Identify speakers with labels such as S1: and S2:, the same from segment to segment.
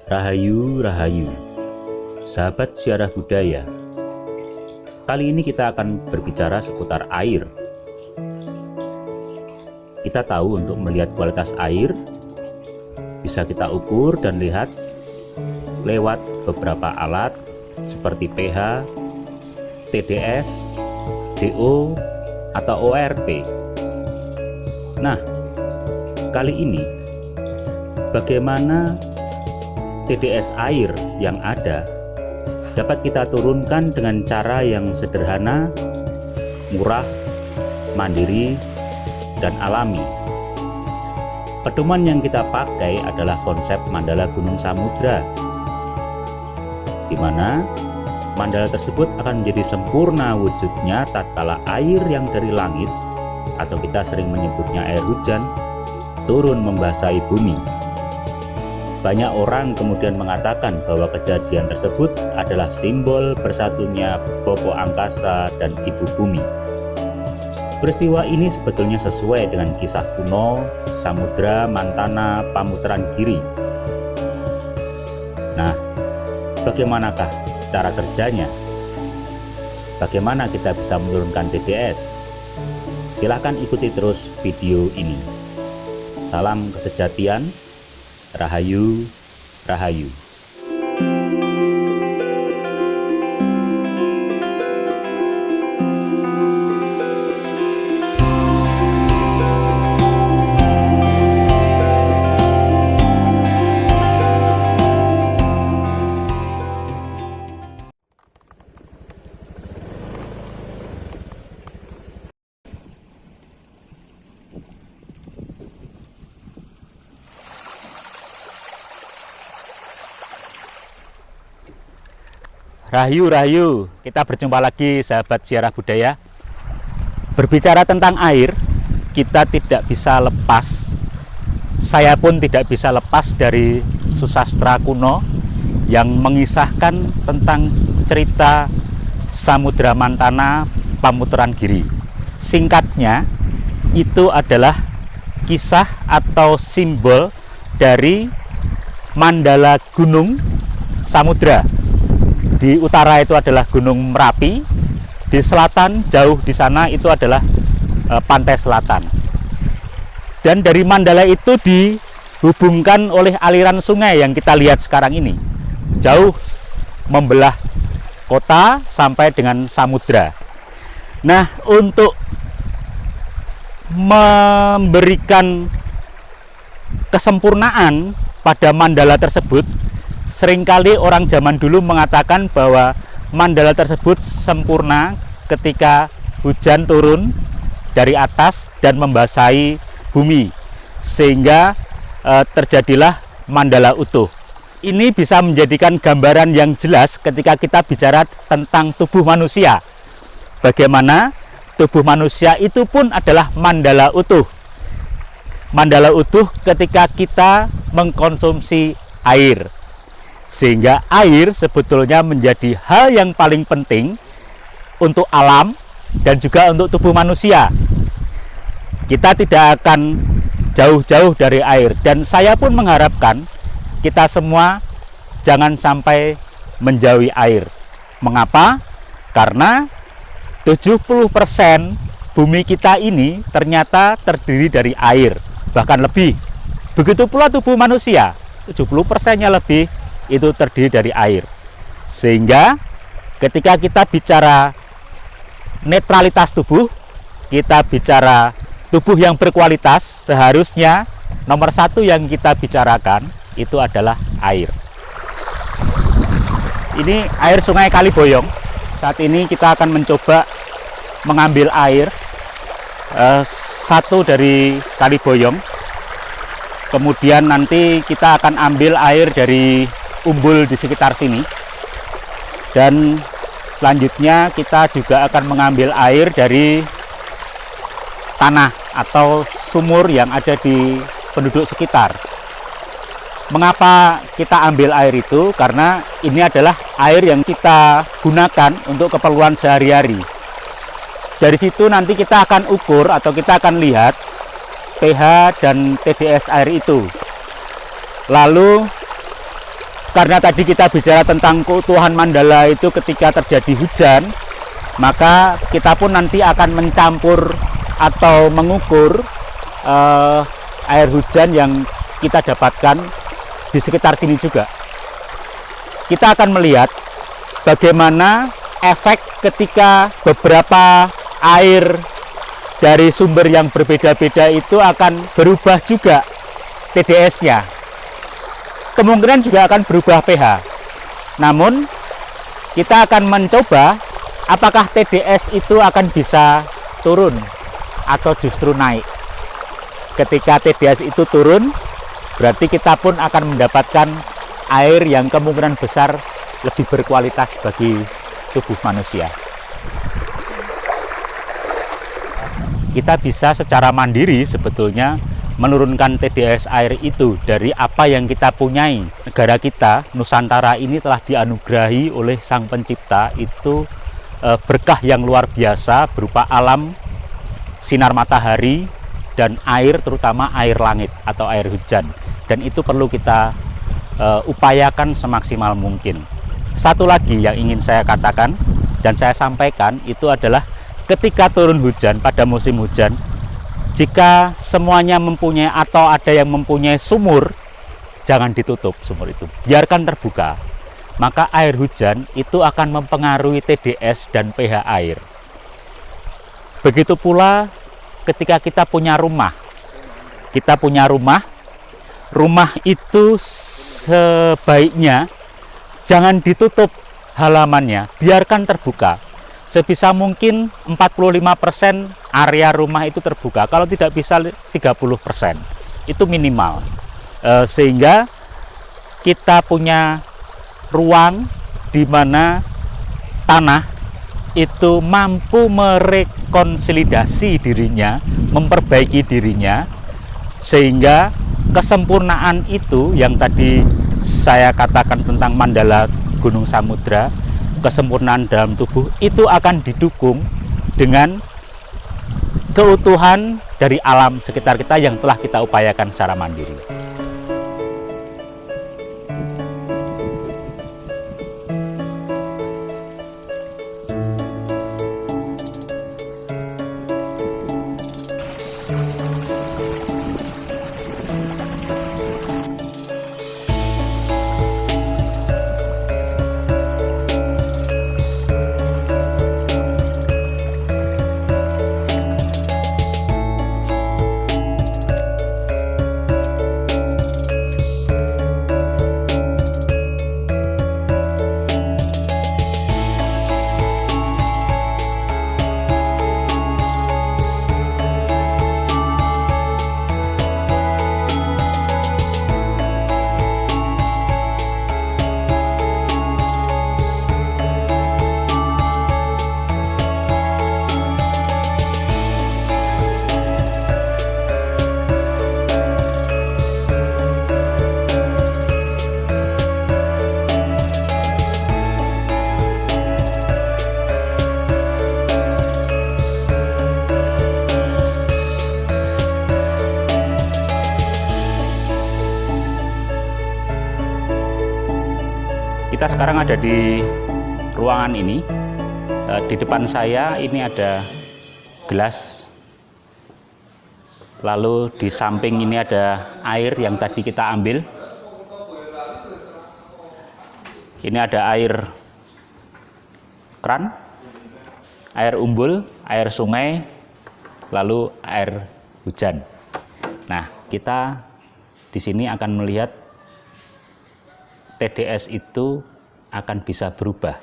S1: Rahayu, Rahayu, sahabat ziarah budaya. Kali ini kita akan berbicara seputar air. Kita tahu untuk melihat kualitas air bisa kita ukur dan lihat lewat beberapa alat seperti pH, TDS, DO, atau ORT. Nah, kali ini bagaimana TDS air yang ada dapat kita turunkan dengan cara yang sederhana, murah, mandiri, dan alami. Pedoman yang kita pakai adalah konsep mandala gunung samudra, di mana mandala tersebut akan menjadi sempurna wujudnya tatkala air yang dari langit, atau kita sering menyebutnya air hujan, turun membasahi bumi. Banyak orang kemudian mengatakan bahwa kejadian tersebut adalah simbol bersatunya Bopo Angkasa dan Ibu Bumi. Peristiwa ini sebetulnya sesuai dengan kisah kuno Samudra Mantana Pamutaran Giri. Nah, bagaimanakah cara kerjanya? Bagaimana kita bisa menurunkan TDS? Silahkan ikuti terus video ini. Salam kesejatian. Rahayu, Rahayu.
S2: Rahayu, Rahayu, kita berjumpa lagi sahabat ziarah budaya. Berbicara tentang air, kita tidak bisa lepas, saya pun tidak bisa lepas dari susastra kuno yang mengisahkan tentang cerita Samudra Mantana Pamutaran Giri. Singkatnya, itu adalah kisah atau simbol dari mandala gunung samudra. Di utara itu adalah Gunung Merapi, di selatan jauh di sana itu adalah pantai selatan. Dan dari mandala itu dihubungkan oleh aliran sungai yang kita lihat sekarang ini, jauh membelah kota sampai dengan samudra. Nah, untuk memberikan kesempurnaan pada mandala tersebut, seringkali orang zaman dulu mengatakan bahwa mandala tersebut sempurna ketika hujan turun dari atas dan membasahi bumi, sehingga terjadilah mandala utuh. Ini bisa menjadikan gambaran yang jelas ketika kita bicara tentang tubuh manusia. Bagaimana tubuh manusia itu pun adalah mandala utuh. Mandala utuh ketika kita mengkonsumsi air. Sehingga air sebetulnya menjadi hal yang paling penting untuk alam dan juga untuk tubuh manusia. Kita tidak akan jauh-jauh dari air, dan saya pun mengharapkan kita semua jangan sampai menjauhi air. Mengapa? Karena 70% bumi kita ini ternyata terdiri dari air, bahkan lebih. Begitu pula tubuh manusia, 70%-nya lebih itu terdiri dari air. Sehingga ketika kita bicara netralitas tubuh, kita bicara tubuh yang berkualitas, seharusnya nomor satu yang kita bicarakan itu adalah air. Ini air Sungai Kaliboyong. Saat ini kita akan mencoba mengambil air satu dari Kaliboyong. Kemudian nanti kita akan ambil air dari umbul di sekitar sini, dan selanjutnya kita juga akan mengambil air dari tanah atau sumur yang ada di penduduk sekitar. Mengapa kita ambil air itu? Karena ini adalah air yang kita gunakan untuk keperluan sehari-hari. Dari situ nanti kita akan ukur atau kita akan lihat pH dan TDS air itu. Lalu karena tadi kita bicara tentang keutuhan mandala itu ketika terjadi hujan, maka kita pun nanti akan mencampur atau mengukur air hujan yang kita dapatkan di sekitar sini juga. Kita akan melihat bagaimana efek ketika beberapa air dari sumber yang berbeda-beda itu akan berubah juga TDS-nya. Kemungkinan juga akan berubah pH. Namun kita akan mencoba apakah TDS itu akan bisa turun atau justru naik. Ketika TDS itu turun, berarti kita pun akan mendapatkan air yang kemungkinan besar lebih berkualitas bagi tubuh manusia. Kita bisa secara mandiri sebetulnya menurunkan TDS air itu dari apa yang kita punyai. Negara kita, Nusantara ini telah dianugerahi oleh Sang Pencipta itu berkah yang luar biasa berupa alam, sinar matahari, dan air, terutama air langit atau air hujan. Dan itu perlu kita upayakan semaksimal mungkin. Satu lagi yang ingin saya katakan dan saya sampaikan itu adalah ketika turun hujan pada musim hujan, jika semuanya mempunyai atau ada yang mempunyai sumur, jangan ditutup sumur itu, biarkan terbuka. Maka air hujan itu akan mempengaruhi TDS dan pH air. Begitu pula ketika kita punya rumah. Kita punya rumah itu sebaiknya jangan ditutup halamannya, biarkan terbuka. Sebisa mungkin 45% area rumah itu terbuka, kalau tidak bisa 30%, itu minimal. Sehingga kita punya ruang di mana tanah itu mampu merekonsolidasi dirinya, memperbaiki dirinya, sehingga kesempurnaan itu yang tadi saya katakan tentang mandala Gunung Samudra, kesempurnaan dalam tubuh itu akan didukung dengan keutuhan dari alam sekitar kita yang telah kita upayakan secara mandiri. Kita sekarang ada di ruangan ini. Di depan saya ini ada gelas, lalu di samping ini ada air yang tadi kita ambil. Ini ada air keran, air umbul, air sungai, lalu air hujan. Nah, kita di sini akan melihat TDS itu akan bisa berubah.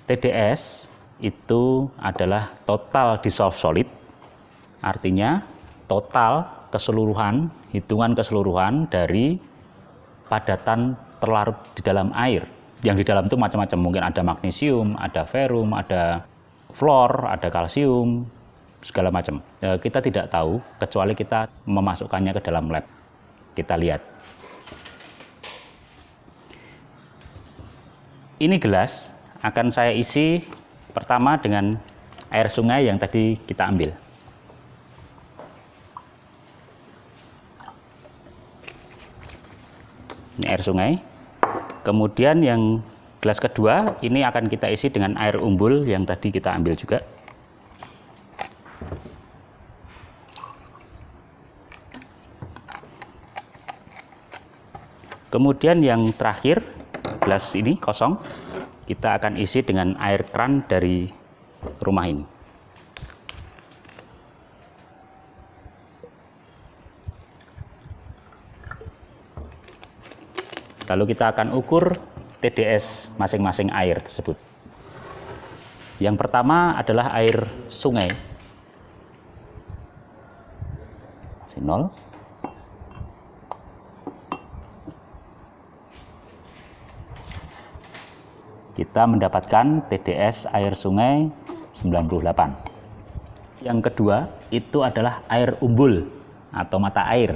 S2: TDS itu adalah total dissolved solid, artinya total keseluruhan, hitungan keseluruhan dari padatan terlarut di dalam air. Yang di dalam itu macam-macam, mungkin ada magnesium, ada ferrum, ada fluor, ada kalsium, segala macam. Kita tidak tahu kecuali kita memasukkannya ke dalam lab. Kita lihat. Ini gelas akan saya isi pertama dengan air sungai yang tadi kita ambil. Ini air sungai. Kemudian yang gelas kedua ini akan kita isi dengan air umbul yang tadi kita ambil juga. Kemudian yang terakhir, gelas ini kosong, kita akan isi dengan air keran dari rumah ini. Lalu kita akan ukur TDS masing-masing air tersebut. Yang pertama adalah air sungai. 0. Kita mendapatkan TDS air sungai 98. Yang kedua itu adalah air umbul atau mata air.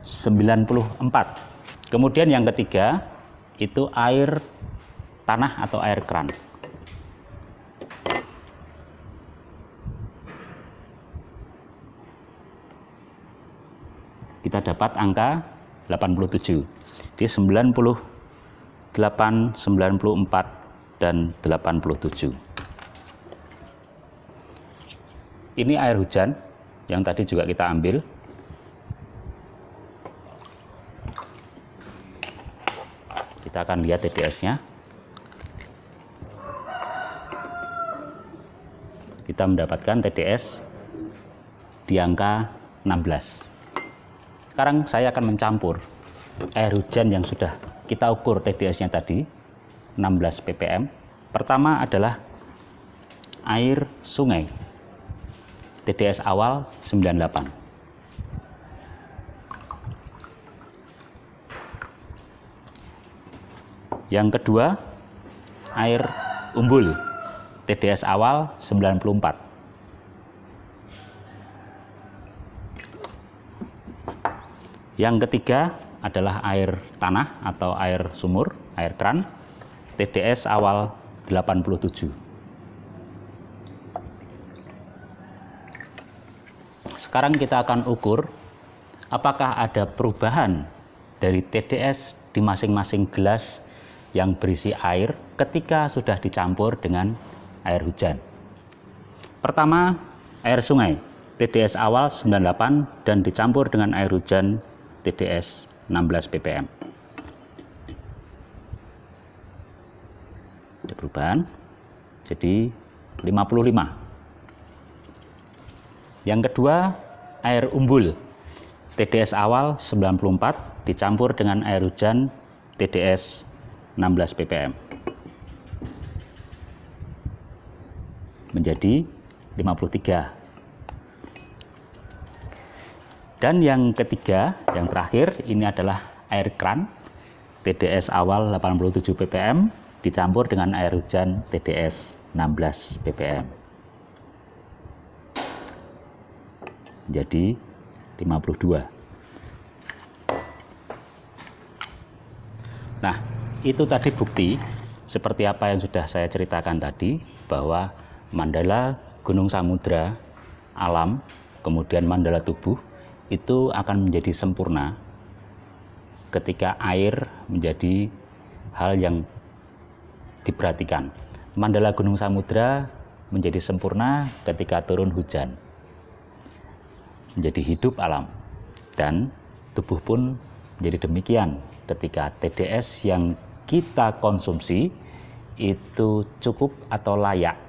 S2: 94. Kemudian yang ketiga itu air tanah atau air keran. Kita dapat angka 87. Di 98, 94 dan 87. Ini air hujan yang tadi juga kita ambil. Kita akan lihat TDS-nya. Kita mendapatkan TDS di angka 16. Sekarang saya akan mencampur air hujan yang sudah kita ukur TDS-nya tadi, 16 ppm. Pertama adalah air sungai. TDS awal 98. Yang kedua, air umbul. TDS awal 94. Yang ketiga adalah air tanah atau air sumur, air keran. TDS awal 87. Sekarang kita akan ukur apakah ada perubahan dari TDS di masing-masing gelas yang berisi air ketika sudah dicampur dengan air hujan. Pertama, air sungai. TDS awal 98 dan dicampur dengan air hujan TDS 16 ppm. Ada perubahan jadi 55. Yang kedua, air umbul. TDS awal 94 dicampur dengan air hujan TDS 16 ppm. Menjadi 53. Dan yang ketiga, yang terakhir, ini adalah air keran. TDS awal 87 ppm dicampur dengan air hujan TDS 16 ppm. Jadi 52. Nah, itu tadi bukti seperti apa yang sudah saya ceritakan tadi, bahwa mandala gunung samudra, alam, kemudian mandala tubuh itu akan menjadi sempurna ketika air menjadi hal yang diperhatikan. Mandala gunung samudra menjadi sempurna ketika turun hujan, menjadi hidup alam, dan tubuh pun menjadi demikian ketika TDS yang kita konsumsi itu cukup atau layak.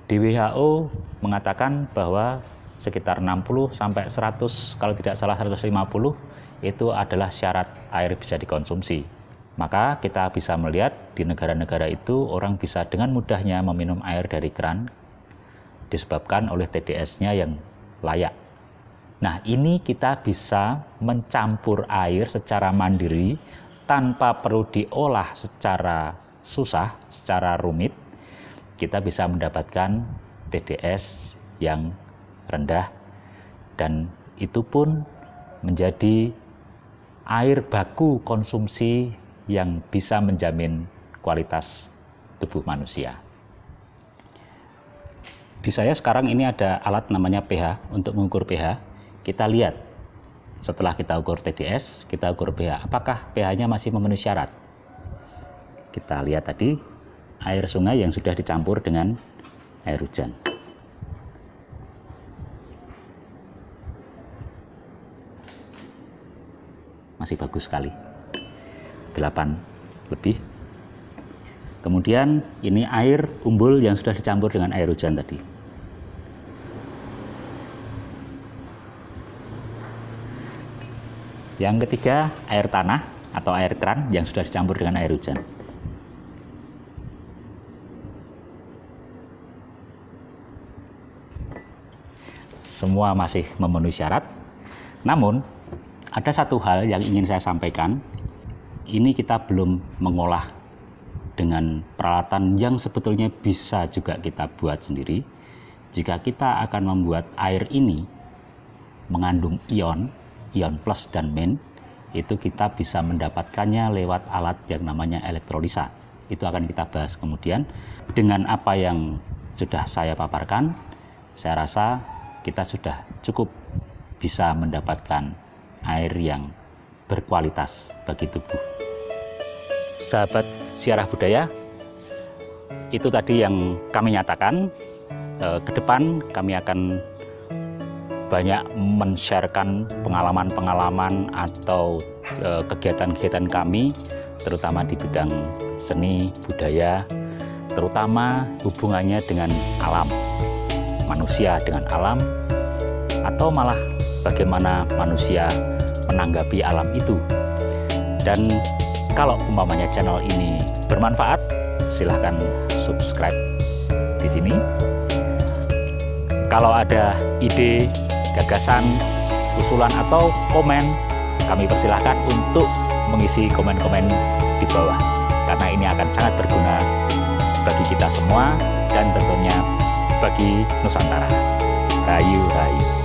S2: Di WHO mengatakan bahwa sekitar 60 sampai 100, kalau tidak salah 150 itu adalah syarat air bisa dikonsumsi. Maka kita bisa melihat di negara-negara itu orang bisa dengan mudahnya meminum air dari keran disebabkan oleh TDS-nya yang layak. Nah, ini kita bisa mencampur air secara mandiri tanpa perlu diolah secara susah, secara rumit. Kita bisa mendapatkan TDS yang rendah, dan itu pun menjadi air baku konsumsi yang bisa menjamin kualitas tubuh manusia.
S1: Di saya sekarang ini ada alat namanya pH untuk mengukur pH. Kita lihat setelah kita ukur TDS, kita ukur pH, apakah pH-nya masih memenuhi syarat. Kita lihat tadi air sungai yang sudah dicampur dengan air hujan. Masih bagus sekali, 8 lebih. Kemudian ini air umbul yang sudah dicampur dengan air hujan tadi. Yang ketiga, air tanah atau air keran yang sudah dicampur dengan air hujan. Semua masih memenuhi syarat. Namun, ada satu hal yang ingin saya sampaikan. Ini kita belum mengolah dengan peralatan yang sebetulnya bisa juga kita buat sendiri. Jika kita akan membuat air ini mengandung ion plus dan min, itu kita bisa mendapatkannya lewat alat yang namanya elektrolisa. Itu akan kita bahas kemudian. Dengan apa yang sudah saya paparkan, saya rasa kita sudah cukup bisa mendapatkan air yang berkualitas bagi tubuh. Sahabat Siarah Budaya, itu tadi yang kami nyatakan. Ke depan kami akan banyak men-sharekan pengalaman-pengalaman atau kegiatan-kegiatan kami, terutama di bidang seni, budaya, terutama hubungannya dengan alam, manusia dengan alam, atau malah bagaimana manusia menanggapi alam itu. Dan kalau umpamanya channel ini bermanfaat, silahkan subscribe di sini. Kalau ada ide, gagasan, usulan atau komen, kami persilahkan untuk mengisi komen-komen di bawah, karena ini akan sangat berguna bagi kita semua dan tentunya bagi Nusantara. Rahayu, rahayu.